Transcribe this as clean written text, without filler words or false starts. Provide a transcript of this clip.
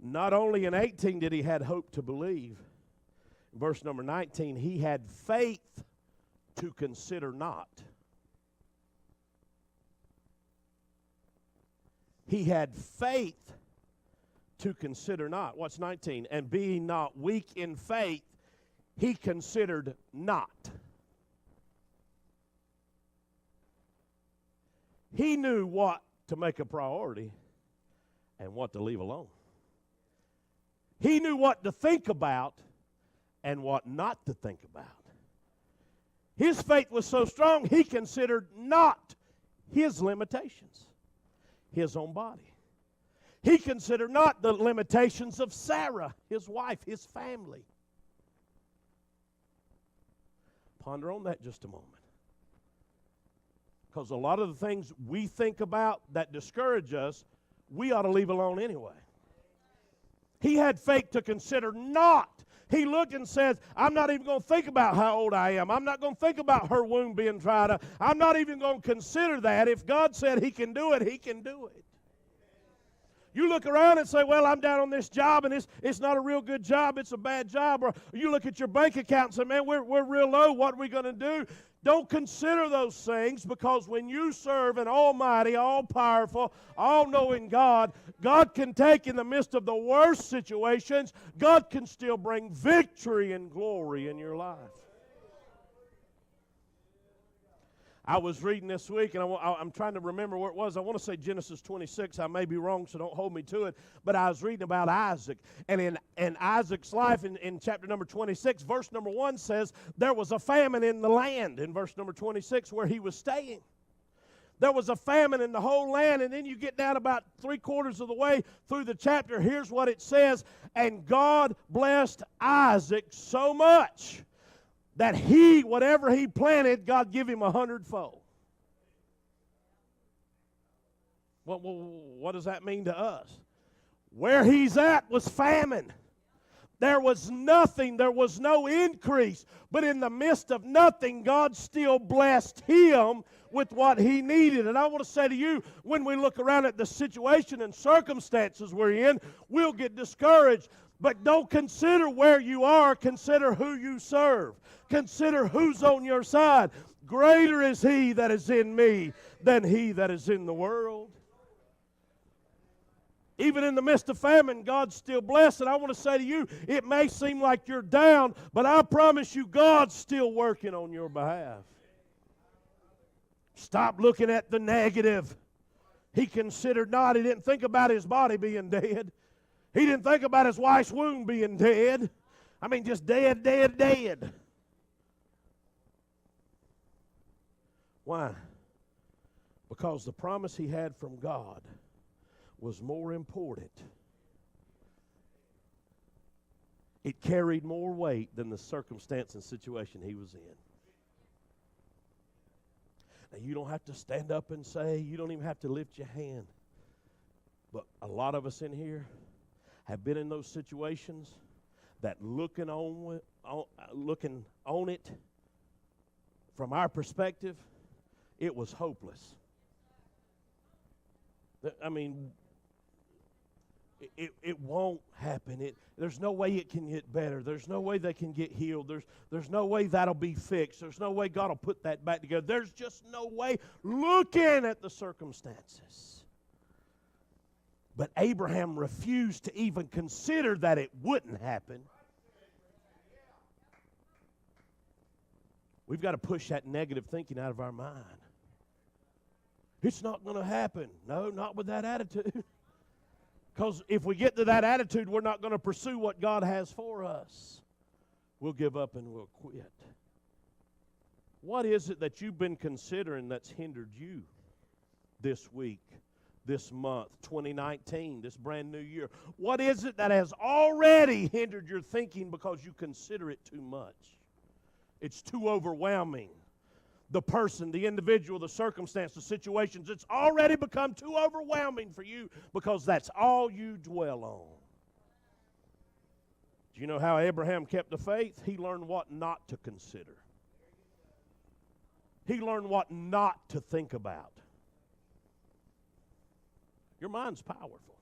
Not only in 18 did he had hope to believe. Verse number 19, he had faith to consider not. He had faith to consider not. What's 19? And being not weak in faith, he considered not. He knew what to make a priority and what to leave alone. He knew what to think about and what not to think about. His faith was so strong, he considered not his limitations, his own body. He considered not the limitations of Sarah, his wife, his family. Ponder on that just a moment. Because a lot of the things we think about that discourage us, we ought to leave alone anyway. He had faith to consider not. He looked and says, I'm not even going to think about how old I am. I'm not going to think about her womb being dried up. I'm not even going to consider that. If God said he can do it, he can do it. You look around and say, well, I'm down on this job, and it's not a real good job. It's a bad job. Or you look at your bank account and say, man, we're real low. What are we going to do? Don't consider those things, because when you serve an almighty, all-powerful, all-knowing God, God can take in the midst of the worst situations, God can still bring victory and glory in your life. I was reading this week, and I'm trying to remember where it was. I want to say Genesis 26. I may be wrong, so don't hold me to it. But I was reading about Isaac. And in Isaac's life, in chapter number 26, verse number 1 says, there was a famine in the land, in verse number 26, where he was staying. There was a famine in the whole land, and then you get down about 3/4 of the way through the chapter. Here's what it says. And God blessed Isaac so much that whatever he planted, God give him 100-fold. Well, what does that mean to us? Where he's at was famine. There was nothing. There was no increase. But in the midst of nothing, God still blessed him with what he needed. And I want to say to you, when we look around at the situation and circumstances we're in, we'll get discouraged. But don't consider where you are. Consider who you serve. Consider who's on your side. Greater is he that is in me than he that is in the world. Even in the midst of famine, God's still blessed. And I want to say to you, it may seem like you're down, but I promise you, God's still working on your behalf. Stop looking at the negative. He considered not. He didn't think about his body being dead. He didn't think about his wife's womb being dead. I mean, just dead, dead, dead. Why? Because the promise he had from God was more important. It carried more weight than the circumstance and situation he was in. Now, you don't have to stand up and say, you don't even have to lift your hand. But a lot of us in here have been in those situations that looking on it from our perspective, it was hopeless. I mean, it won't happen. There's no way it can get better. There's no way they can get healed. There's no way that'll be fixed. There's no way God will put that back together. There's just no way, looking at the circumstances. But Abraham refused to even consider that it wouldn't happen. We've got to push that negative thinking out of our mind. It's not going to happen. No, not with that attitude. Because if we get to that attitude, we're not going to pursue what God has for us. We'll give up and we'll quit. What is it that you've been considering that's hindered you this week, this month, 2019, this brand new year? What is it that has already hindered your thinking because you consider it too much? It's too overwhelming. The person, the individual, the circumstance, the situations, it's already become too overwhelming for you because that's all you dwell on. Do you know how Abraham kept the faith? He learned what not to consider. He learned what not to think about. Your mind's powerful.